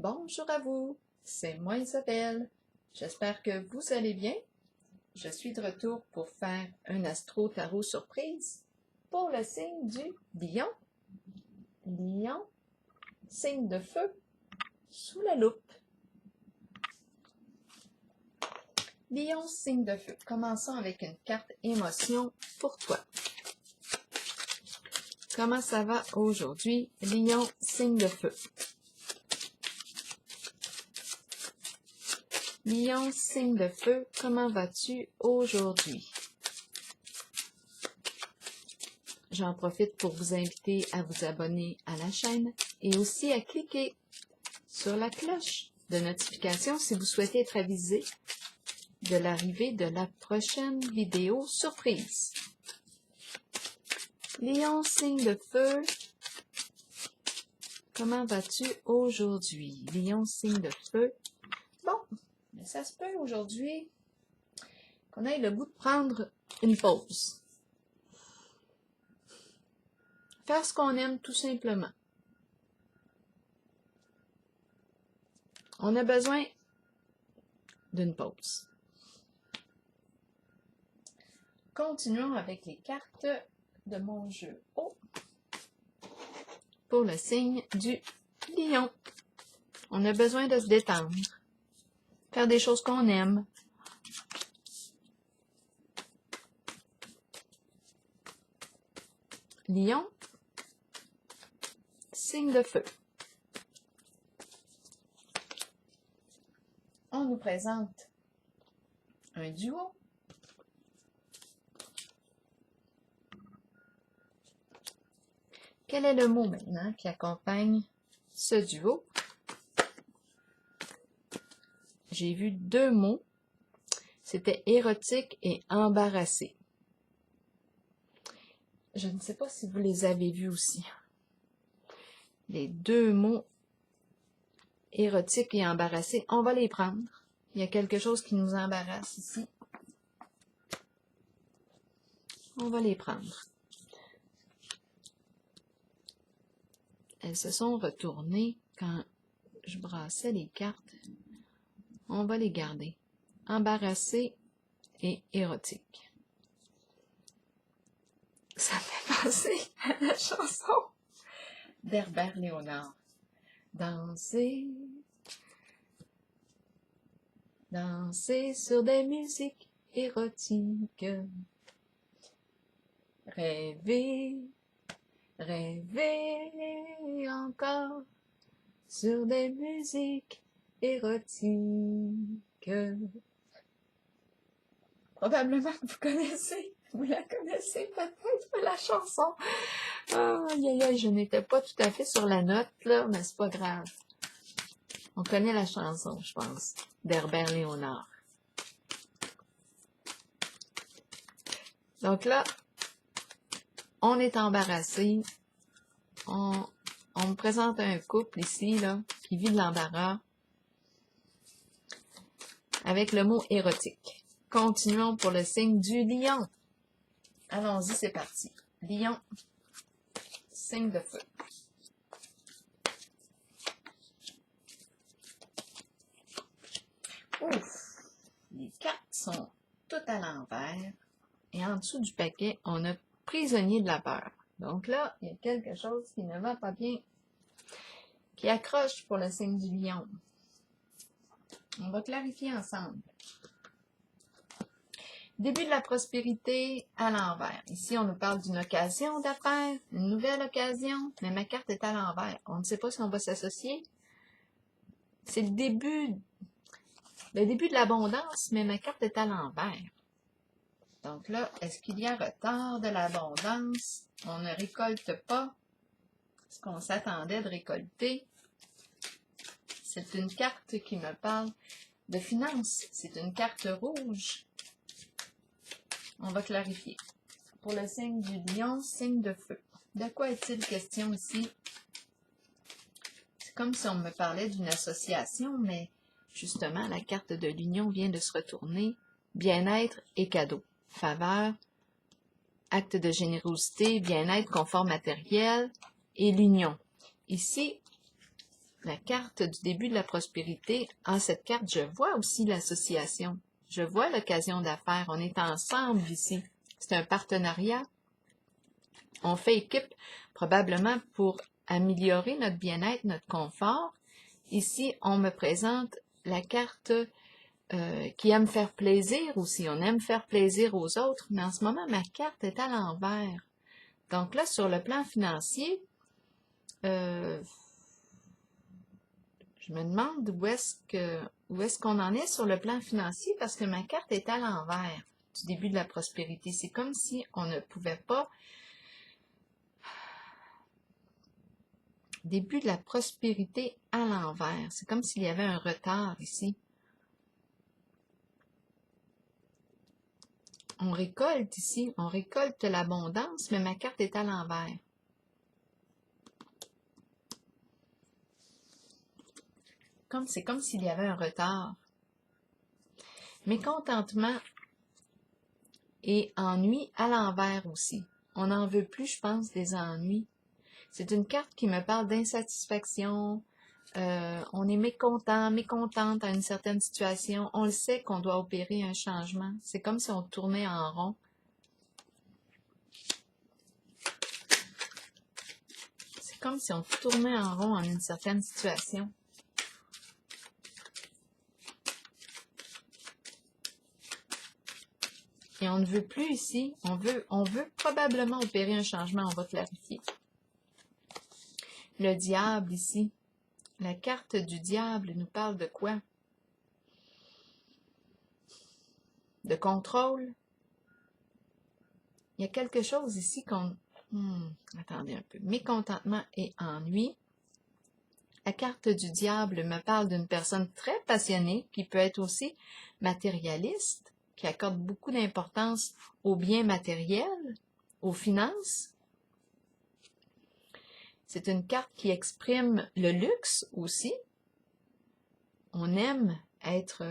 Bonjour à vous, c'est moi Isabelle. J'espère que vous allez bien. Je suis de retour pour faire un astro-tarot surprise pour le signe du Lion. Lion, signe de feu, sous la loupe. Lion, signe de feu. Commençons avec une carte émotion pour toi. Comment ça va aujourd'hui? Lion, signe de feu. Lion, signe de feu, comment vas-tu aujourd'hui? J'en profite pour vous inviter à vous abonner à la chaîne et aussi à cliquer sur la cloche de notification si vous souhaitez être avisé de l'arrivée de la prochaine vidéo surprise. Lion, signe de feu, comment vas-tu aujourd'hui? Lion, signe de feu. Bon, mais ça se peut aujourd'hui qu'on ait le goût de prendre une pause. Faire ce qu'on aime tout simplement. On a besoin d'une pause. Continuons avec les cartes de mon jeu haut pour le signe du Lion. On a besoin de se détendre, faire des choses qu'on aime. Lion, signe de feu. On nous présente un duo. Quel est le mot maintenant qui accompagne ce duo? J'ai vu deux mots. C'était érotique et embarrassé. Je ne sais pas si vous les avez vus aussi. Les deux mots érotique et embarrassé, on va les prendre. Il y a quelque chose qui nous embarrasse ici. On va les prendre. Elles se sont retournées quand je brassais les cartes. On va les garder. Embarrassé et érotique. Ça me fait penser à la chanson d'Herbert Léonard. Danser, danser sur des musiques érotiques. Rêver, rêver encore sur des musiques érotiques. Probablement que vous connaissez, vous la connaissez peut-être, la chanson. Aïe, aïe, aïe, je n'étais pas tout à fait sur la note, là, mais c'est pas grave. On connaît la chanson, je pense, d'Herbert Léonard. Donc là, on est embarrassé. On me présente un couple ici, là, qui vit de l'embarras avec le mot érotique. Continuons pour le signe du Lion. Allons-y, c'est parti. Lion, signe de feu. Ouf! Les cartes sont toutes à l'envers. Et en dessous du paquet, on a prisonnier de la peur. Donc là, il y a quelque chose qui ne va pas bien, qui accroche pour le signe du Lion. On va clarifier ensemble. Début de la prospérité à l'envers. Ici, on nous parle d'une occasion d'affaires, une nouvelle occasion, mais ma carte est à l'envers. On ne sait pas si on va s'associer. C'est le début de l'abondance, mais ma carte est à l'envers. Donc là, est-ce qu'il y a retard de l'abondance? On ne récolte pas ce qu'on s'attendait de récolter. C'est une carte qui me parle de finances. C'est une carte rouge. On va clarifier. Pour le signe du Lion, signe de feu. De quoi est-il question ici? C'est comme si on me parlait d'une association, mais justement, la carte de l'union vient de se retourner. Bien-être et cadeau. Faveur, acte de générosité, bien-être, confort matériel et l'union. Ici, la carte du début de la prospérité, en cette carte, je vois aussi l'association. Je vois l'occasion d'affaires. On est ensemble ici. C'est un partenariat. On fait équipe probablement pour améliorer notre bien-être, notre confort. Ici, on me présente la carte qui aime faire plaisir aussi. On aime faire plaisir aux autres, mais en ce moment, ma carte est à l'envers. Donc là, sur le plan financier, je me demande où est-ce qu'on en est sur le plan financier parce que ma carte est à l'envers du début de la prospérité. C'est comme si on ne pouvait pas. Début de la prospérité à l'envers. C'est comme s'il y avait un retard ici. On récolte ici, on récolte l'abondance, mais ma carte est à l'envers. C'est comme s'il y avait un retard. Mécontentement et ennui à l'envers aussi. On n'en veut plus, je pense, des ennuis. C'est une carte qui me parle d'insatisfaction. On est mécontent, mécontente à une certaine situation. On le sait qu'on doit opérer un changement. C'est comme si on tournait en rond. C'est comme si on tournait en rond en une certaine situation. Et on ne veut plus ici. On veut probablement opérer un changement. On va clarifier. Le diable ici. La carte du diable nous parle de quoi? De contrôle. Il y a quelque chose ici qu'on... attendez un peu. Mécontentement et ennui. La carte du diable me parle d'une personne très passionnée, qui peut être aussi matérialiste, qui accorde beaucoup d'importance aux biens matériels, aux finances. C'est une carte qui exprime le luxe aussi. On aime être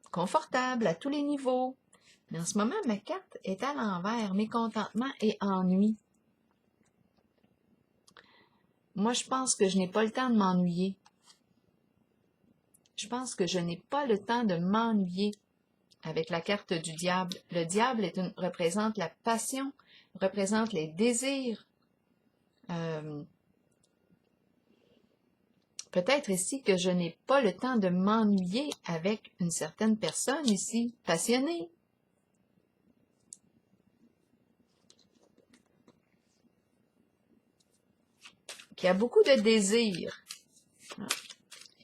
confortable à tous les niveaux. Mais en ce moment, ma carte est à l'envers, mécontentement et ennui. Moi, je pense que je n'ai pas le temps de m'ennuyer. Je pense que je n'ai pas le temps de m'ennuyer avec la carte du diable. Le diable représente la passion, représente les désirs. Peut-être ici que je n'ai pas le temps de m'ennuyer avec une certaine personne ici, passionnée. Qui a beaucoup de désirs.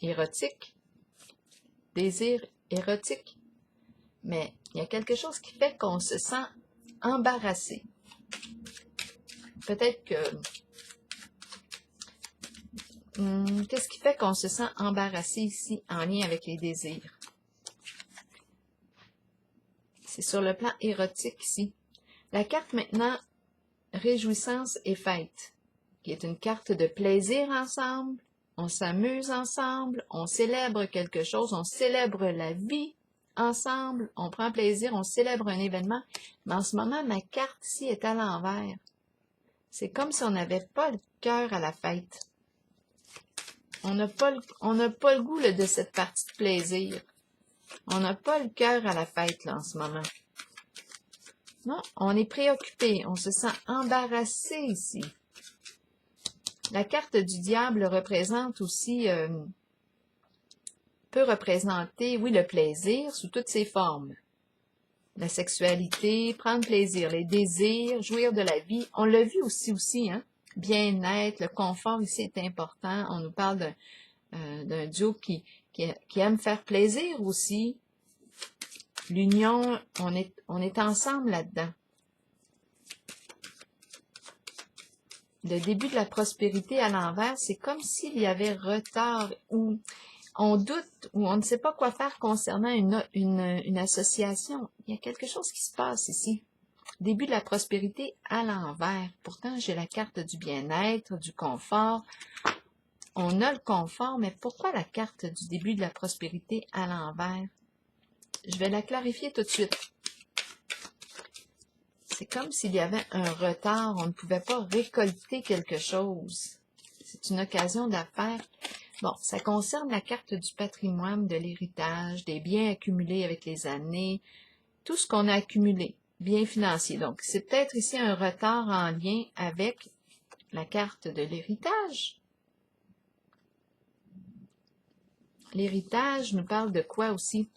Érotiques. Désirs érotiques. Mais il y a quelque chose qui fait qu'on se sent embarrassé. Peut-être que... qu'est-ce qui fait qu'on se sent embarrassé ici en lien avec les désirs? C'est sur le plan érotique ici. La carte maintenant, réjouissance et fête, qui est une carte de plaisir ensemble. On s'amuse ensemble, on célèbre quelque chose, on célèbre la vie ensemble, on prend plaisir, on célèbre un événement. Mais en ce moment, ma carte ici est à l'envers. C'est comme si on n'avait pas le cœur à la fête. On n'a pas le goût là, de cette partie de plaisir. On n'a pas le cœur à la fête là, en ce moment. Non, on est préoccupé, on se sent embarrassé ici. La carte du diable représente aussi, peut représenter, oui, le plaisir sous toutes ses formes. La sexualité, prendre plaisir, les désirs, jouir de la vie. On l'a vu aussi, hein? Bien-être, le confort ici est important. On nous parle d'un duo qui aime faire plaisir aussi. L'union, on est ensemble là-dedans. Le début de la prospérité à l'envers, c'est comme s'il y avait retard ou on doute ou on ne sait pas quoi faire concernant une association. Il y a quelque chose qui se passe ici. Début de la prospérité à l'envers. Pourtant, j'ai la carte du bien-être, du confort. On a le confort, mais pourquoi la carte du début de la prospérité à l'envers? Je vais la clarifier tout de suite. C'est comme s'il y avait un retard, on ne pouvait pas récolter quelque chose. C'est une occasion d'affaires. Bon, ça concerne la carte du patrimoine, de l'héritage, des biens accumulés avec les années, tout ce qu'on a accumulé, biens financiers. Donc, c'est peut-être ici un retard en lien avec la carte de l'héritage. L'héritage nous parle de quoi aussi?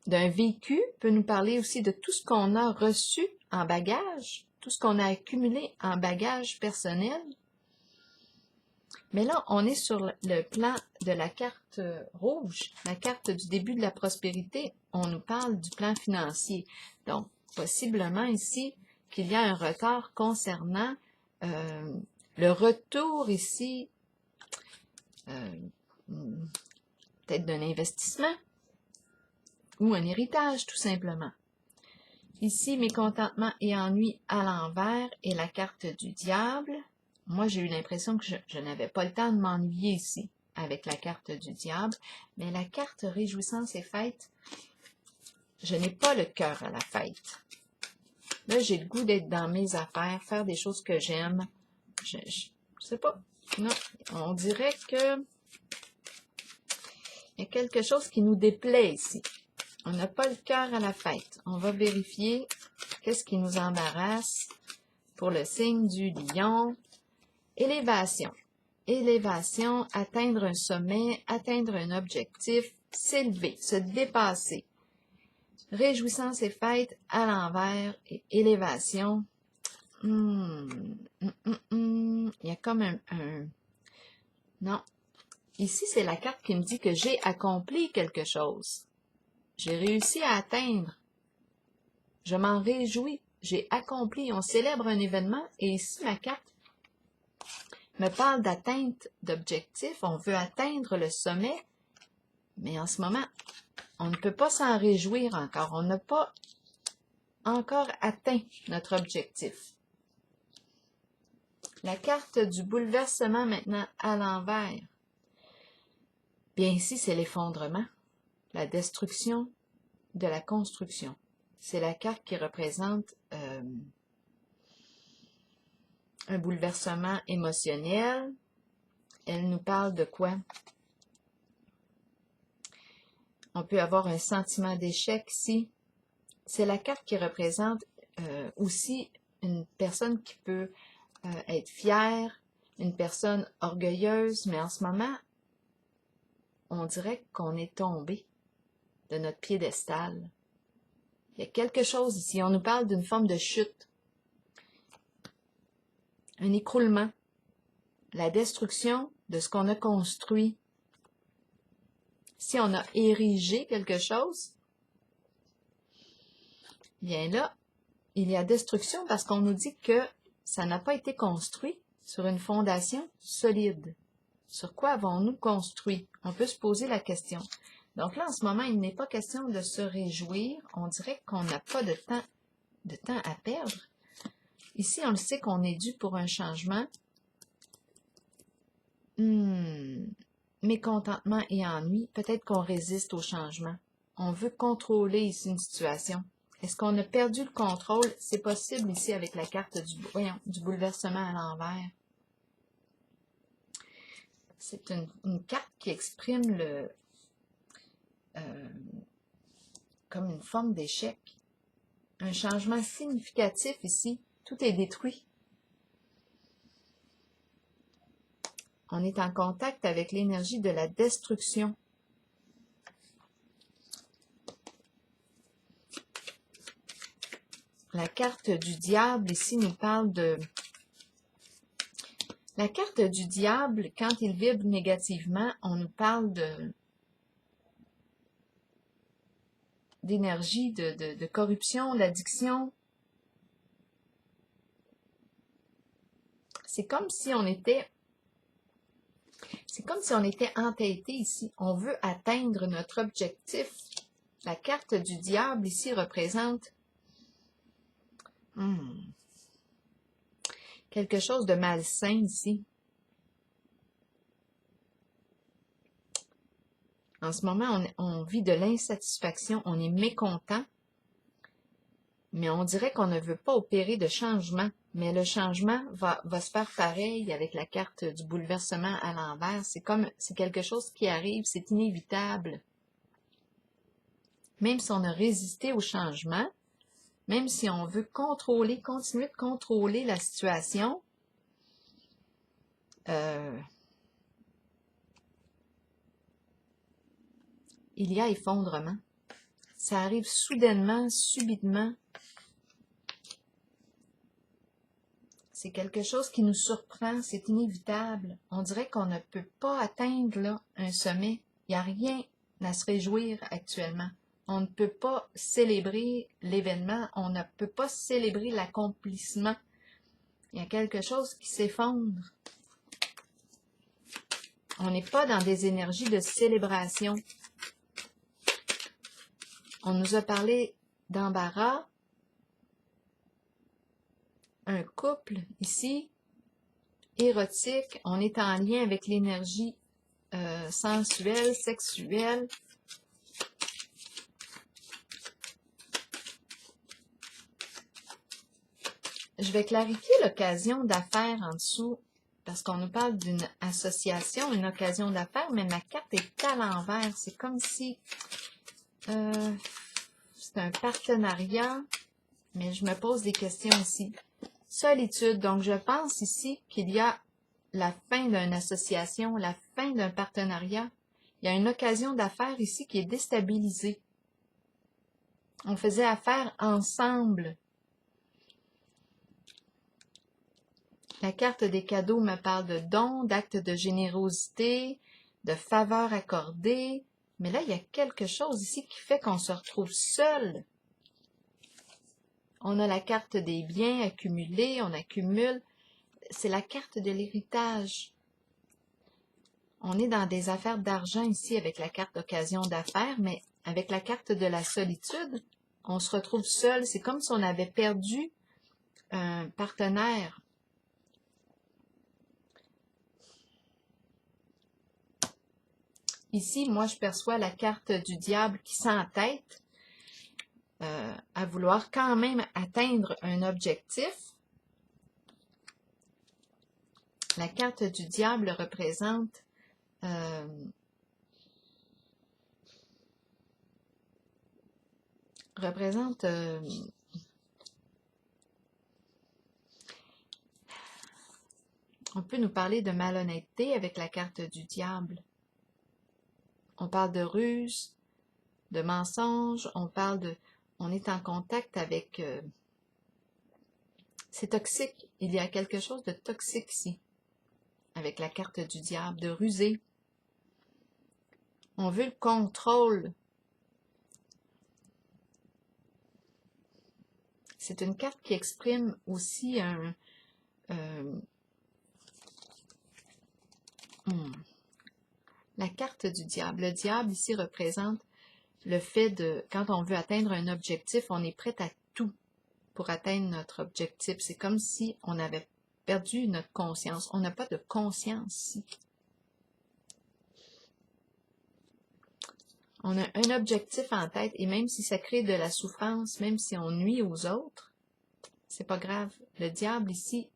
D'un vécu, peut nous parler aussi de tout ce qu'on a reçu en bagage, tout ce qu'on a accumulé en bagage personnel. Mais là, on est sur le plan de la carte rouge, la carte du début de la prospérité. On nous parle du plan financier. Donc, possiblement ici qu'il y a un retard concernant le retour ici, peut-être d'un investissement ou un héritage, tout simplement. Ici, mécontentement et ennui à l'envers et la carte du diable. Moi, j'ai eu l'impression que je n'avais pas le temps de m'ennuyer ici avec la carte du diable, mais la carte réjouissance et fête, je n'ai pas le cœur à la fête. Là, j'ai le goût d'être dans mes affaires, faire des choses que j'aime. Je sais pas. Non, on dirait que il y a quelque chose qui nous déplaît ici. On n'a pas le cœur à la fête. On va vérifier qu'est-ce qui nous embarrasse pour le signe du lion. Élévation. Élévation, atteindre un sommet, atteindre un objectif, s'élever, se dépasser. Réjouissance et fête à l'envers et élévation. Il y a comme un... Non. Ici, c'est la carte qui me dit que j'ai accompli quelque chose. J'ai réussi à atteindre. Je m'en réjouis. J'ai accompli. On célèbre un événement et ici, ma carte me parle d'atteinte d'objectifs. On veut atteindre le sommet, mais en ce moment, on ne peut pas s'en réjouir encore. On n'a pas encore atteint notre objectif. La carte du bouleversement maintenant à l'envers. Bien ici, c'est l'effondrement, la destruction de la construction. C'est la carte qui représente un bouleversement émotionnel. Elle nous parle de quoi? On peut avoir un sentiment d'échec ici. C'est la carte qui représente aussi une personne qui peut être fière, une personne orgueilleuse, mais en ce moment, on dirait qu'on est tombé de notre piédestal. Il y a quelque chose ici. On nous parle d'une forme de chute, un écroulement, la destruction de ce qu'on a construit. Si on a érigé quelque chose, bien là, il y a destruction parce qu'on nous dit que ça n'a pas été construit sur une fondation solide. Sur quoi avons-nous construit? On peut se poser la question. Donc là, en ce moment, il n'est pas question de se réjouir. On dirait qu'on n'a pas de temps à perdre. Ici, on le sait qu'on est dû pour un changement. Mécontentement et ennui, peut-être qu'on résiste au changement. On veut contrôler ici une situation. Est-ce qu'on a perdu le contrôle? C'est possible ici avec la carte du bouleversement à l'envers. C'est une carte qui exprime comme une forme d'échec. Un changement significatif ici. Tout est détruit. On est en contact avec l'énergie de la destruction. La carte du diable ici nous parle de... La carte du diable, quand il vibre négativement, on nous parle d'énergie, de corruption, d'addiction. C'est comme si on était entêté ici. On veut atteindre notre objectif. La carte du diable ici représente quelque chose de malsain ici. En ce moment, on vit de l'insatisfaction, on est mécontent, mais on dirait qu'on ne veut pas opérer de changement. Mais le changement va se faire pareil avec la carte du bouleversement à l'envers. C'est quelque chose qui arrive, c'est inévitable. Même si on a résisté au changement, même si on veut contrôler, continuer de contrôler la situation, il y a effondrement. Ça arrive soudainement, subitement. C'est quelque chose qui nous surprend, c'est inévitable. On dirait qu'on ne peut pas atteindre là, un sommet. Il n'y a rien à se réjouir actuellement. On ne peut pas célébrer l'événement, on ne peut pas célébrer l'accomplissement. Il y a quelque chose qui s'effondre. On n'est pas dans des énergies de célébration. On nous a parlé d'embarras. Un couple ici, érotique. On est en lien avec l'énergie sensuelle, sexuelle. Je vais clarifier l'occasion d'affaires en dessous, parce qu'on nous parle d'une association, une occasion d'affaires, mais ma carte est à l'envers. C'est comme si c'est un partenariat, mais je me pose des questions ici. Solitude, donc je pense ici qu'il y a la fin d'une association, la fin d'un partenariat. Il y a une occasion d'affaires ici qui est déstabilisée. On faisait affaire ensemble. La carte des cadeaux me parle de dons, d'actes de générosité, de faveurs accordées. Mais là, il y a quelque chose ici qui fait qu'on se retrouve seul. On a la carte des biens accumulés, on accumule. C'est la carte de l'héritage. On est dans des affaires d'argent ici avec la carte d'occasion d'affaires, mais avec la carte de la solitude, on se retrouve seul. C'est comme si on avait perdu un partenaire. Ici, moi, je perçois la carte du diable qui s'entête à vouloir quand même atteindre un objectif. La carte du diable représente on peut nous parler de malhonnêteté avec la carte du diable. On parle de ruse, de mensonge, on est en contact avec, c'est toxique, il y a quelque chose de toxique ici, avec la carte du diable, de rusé. On veut le contrôle. C'est une carte qui exprime aussi la carte du diable. Le diable ici représente le fait de, quand on veut atteindre un objectif, on est prêt à tout pour atteindre notre objectif. C'est comme si on avait perdu notre conscience. On n'a pas de conscience ici. On a un objectif en tête et même si ça crée de la souffrance, même si on nuit aux autres, c'est pas grave. Le diable ici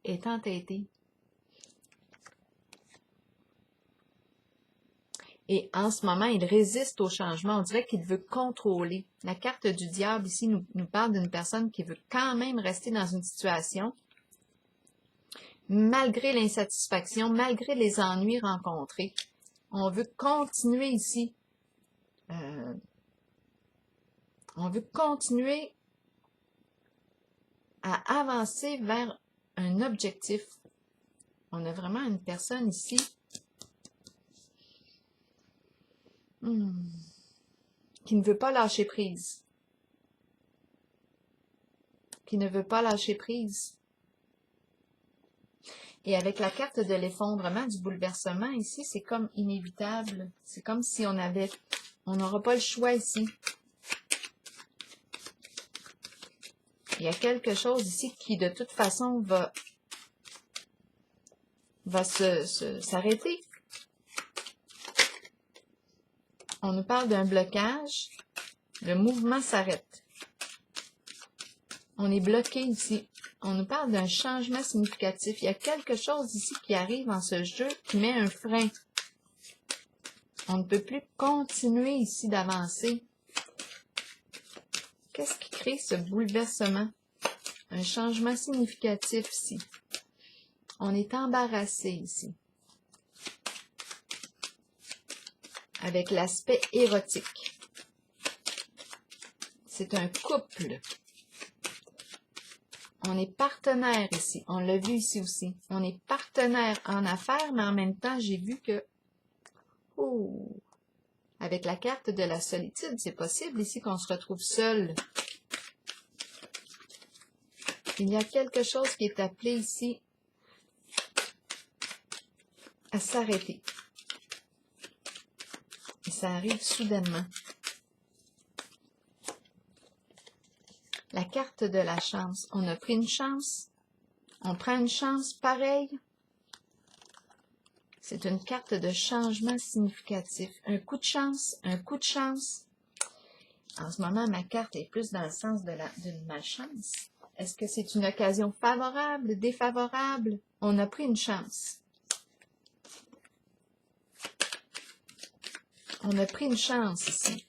est entêté. Et en ce moment, il résiste au changement. On dirait qu'il veut contrôler. La carte du diable ici nous parle d'une personne qui veut quand même rester dans une situation, malgré l'insatisfaction, malgré les ennuis rencontrés. On veut continuer ici. On veut continuer à avancer vers un objectif. On a vraiment une personne ici qui ne veut pas lâcher prise. Qui ne veut pas lâcher prise. Et avec la carte de l'effondrement, du bouleversement ici, c'est comme inévitable. C'est comme si on n'aura pas le choix ici. Il y a quelque chose ici qui, de toute façon, va s'arrêter. On nous parle d'un blocage. Le mouvement s'arrête. On est bloqué ici. on nous parle d'un changement significatif. Il y a quelque chose ici qui arrive en ce jeu qui met un frein. On ne peut plus continuer ici d'avancer. Qu'est-ce qui crée ce bouleversement? Un changement significatif ici. On est embarrassé ici. Avec l'aspect érotique. C'est un couple. On est partenaire ici. On l'a vu ici aussi. On est partenaire en affaires, mais en même temps, j'ai vu que... Oh! Avec la carte de la solitude, c'est possible ici qu'on se retrouve seul. Il y a quelque chose qui est appelé ici à s'arrêter. Et ça arrive soudainement. La carte de la chance. On a pris une chance. On prend une chance pareille. C'est une carte de changement significatif. Un coup de chance, un coup de chance. En ce moment, ma carte est plus dans le sens de malchance. Est-ce que c'est une occasion favorable, défavorable? On a pris une chance. On a pris une chance ici.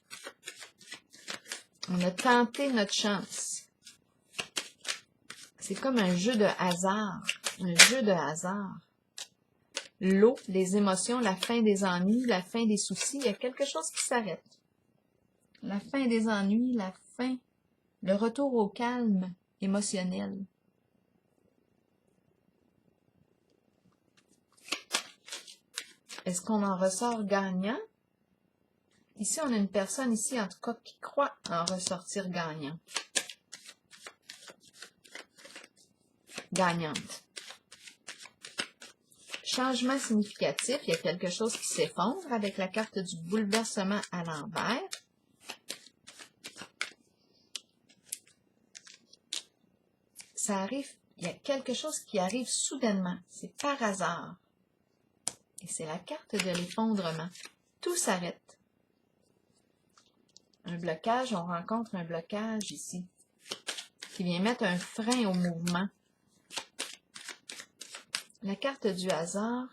On a tenté notre chance. C'est comme un jeu de hasard. Un jeu de hasard. L'eau, les émotions, la fin des ennuis, la fin des soucis, il y a quelque chose qui s'arrête. La fin des ennuis, la fin, le retour au calme émotionnel. Est-ce qu'on en ressort gagnant? Ici, on a une personne ici, en tout cas, qui croit en ressortir gagnant. Gagnante. Changement significatif, il y a quelque chose qui s'effondre avec la carte du bouleversement à l'envers. Ça arrive, il y a quelque chose qui arrive soudainement, c'est par hasard. Et c'est la carte de l'effondrement. Tout s'arrête. Un blocage, on rencontre un blocage ici, qui vient mettre un frein au mouvement. La carte du hasard,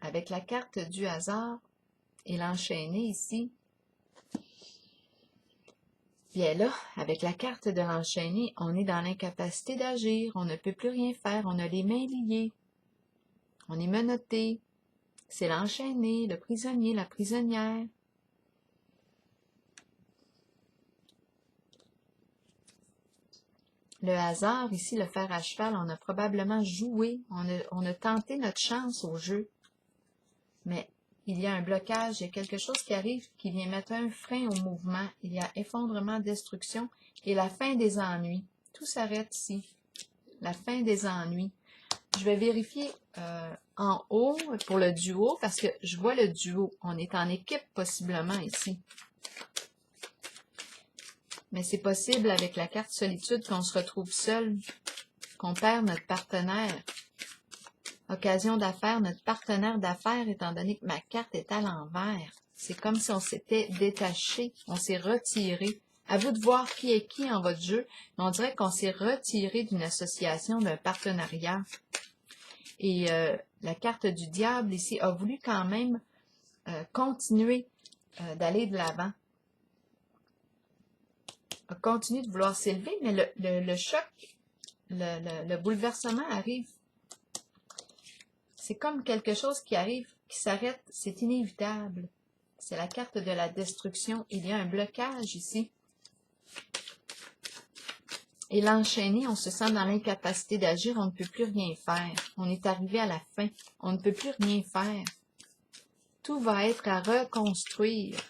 avec la carte du hasard et l'enchaîner ici, bien là, avec la carte de l'enchaîner, on est dans l'incapacité d'agir, on ne peut plus rien faire, on a les mains liées, on est menotté, c'est l'enchaîné, le prisonnier, la prisonnière. Le hasard, ici, le fer à cheval, on a probablement joué, on a tenté notre chance au jeu. Mais il y a un blocage, il y a quelque chose qui arrive qui vient mettre un frein au mouvement. Il y a effondrement, destruction et la fin des ennuis. Tout s'arrête ici. La fin des ennuis. Je vais vérifier en haut pour le duo parce que je vois le duo. On est en équipe possiblement ici. Mais c'est possible avec la carte solitude qu'on se retrouve seul, qu'on perd notre partenaire. Occasion d'affaires, notre partenaire d'affaires, étant donné que ma carte est à l'envers. C'est comme si on s'était détaché, on s'est retiré. À vous de voir qui est qui en votre jeu, mais on dirait qu'on s'est retiré d'une association, d'un partenariat. Et la carte du diable ici a voulu quand même continuer d'aller de l'avant. A continué de vouloir s'élever, mais le choc, le bouleversement arrive. C'est comme quelque chose qui arrive, qui s'arrête, c'est inévitable. C'est la carte de la destruction. Il y a un blocage ici. Et l'enchaîner, on se sent dans l'incapacité d'agir, on ne peut plus rien faire. On est arrivé à la fin, on ne peut plus rien faire. Tout va être à reconstruire.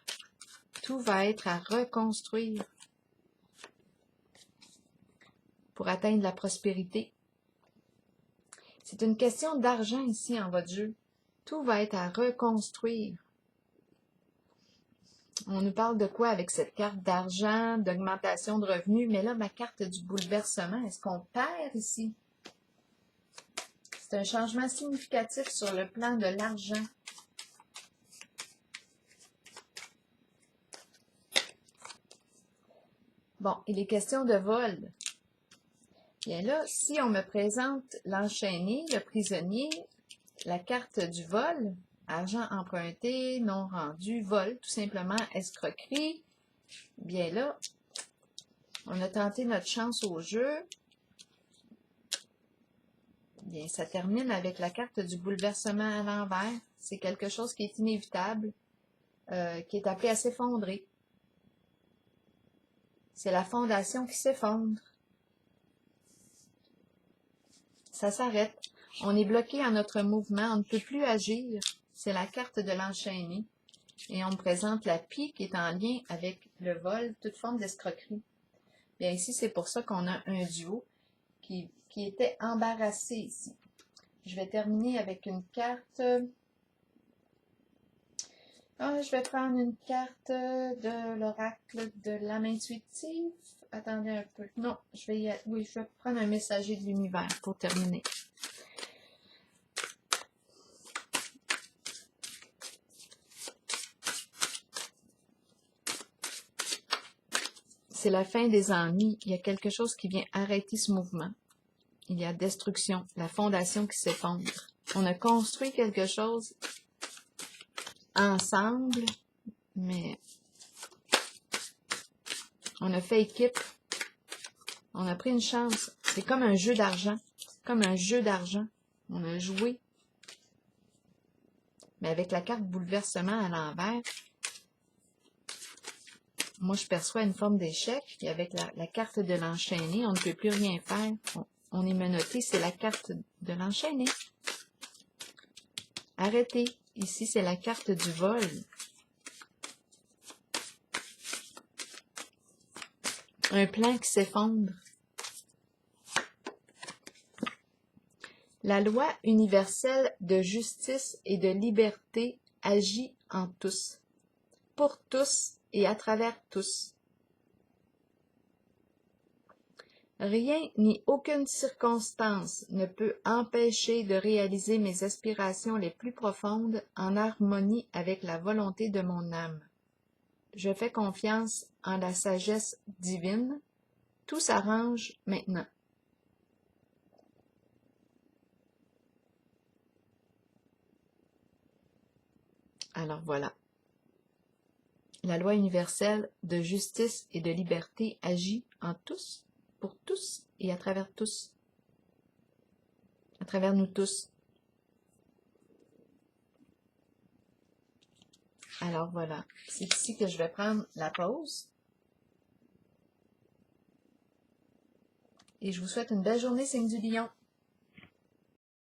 Tout va être à reconstruire pour atteindre la prospérité. C'est une question d'argent ici en votre jeu. Tout va être à reconstruire. On nous parle de quoi avec cette carte d'argent, d'augmentation de revenus, mais là, ma carte du bouleversement, est-ce qu'on perd ici? C'est un changement significatif sur le plan de l'argent. Bon, il est question de vol. Bien là, si on me présente l'enchaîné, le prisonnier, la carte du vol, argent emprunté, non rendu, vol, tout simplement escroquerie, bien là, on a tenté notre chance au jeu. Bien, ça termine avec la carte du bouleversement à l'envers. C'est quelque chose qui est inévitable, qui est appelé à s'effondrer. C'est la fondation qui s'effondre. Ça s'arrête. On est bloqué en notre mouvement, on ne peut plus agir. C'est la carte de l'enchaîné. Et on me présente la pie qui est en lien avec le vol, toute forme d'escroquerie. Bien ici, c'est pour ça qu'on a un duo qui était embarrassé ici. Je vais terminer avec une carte. Je vais prendre une carte de l'oracle de l'âme intuitive. Attendez un peu. Non, je vais prendre un messager de l'univers pour terminer. C'est la fin des ennuis. Il y a quelque chose qui vient arrêter ce mouvement. Il y a destruction, la fondation qui s'effondre. On a construit quelque chose ensemble, mais on a fait équipe. On a pris une chance. C'est comme un jeu d'argent. Comme un jeu d'argent. On a joué. Mais avec la carte bouleversement à l'envers, moi je perçois une forme d'échec. Et avec la carte de l'enchaîné, on ne peut plus rien faire. On est menotté, c'est la carte de l'enchaîné. Arrêtez. Ici, c'est la carte du vol. Un plan qui s'effondre. La loi universelle de justice et de liberté agit en tous, pour tous et à travers tous. Rien ni aucune circonstance ne peut empêcher de réaliser mes aspirations les plus profondes en harmonie avec la volonté de mon âme. Je fais confiance en la sagesse divine. Tout s'arrange maintenant. Alors voilà. La loi universelle de justice et de liberté agit en tous, pour tous et à travers tous. À travers nous tous. Alors voilà. C'est ici que je vais prendre la pause. Et je vous souhaite une belle journée, signe du lion.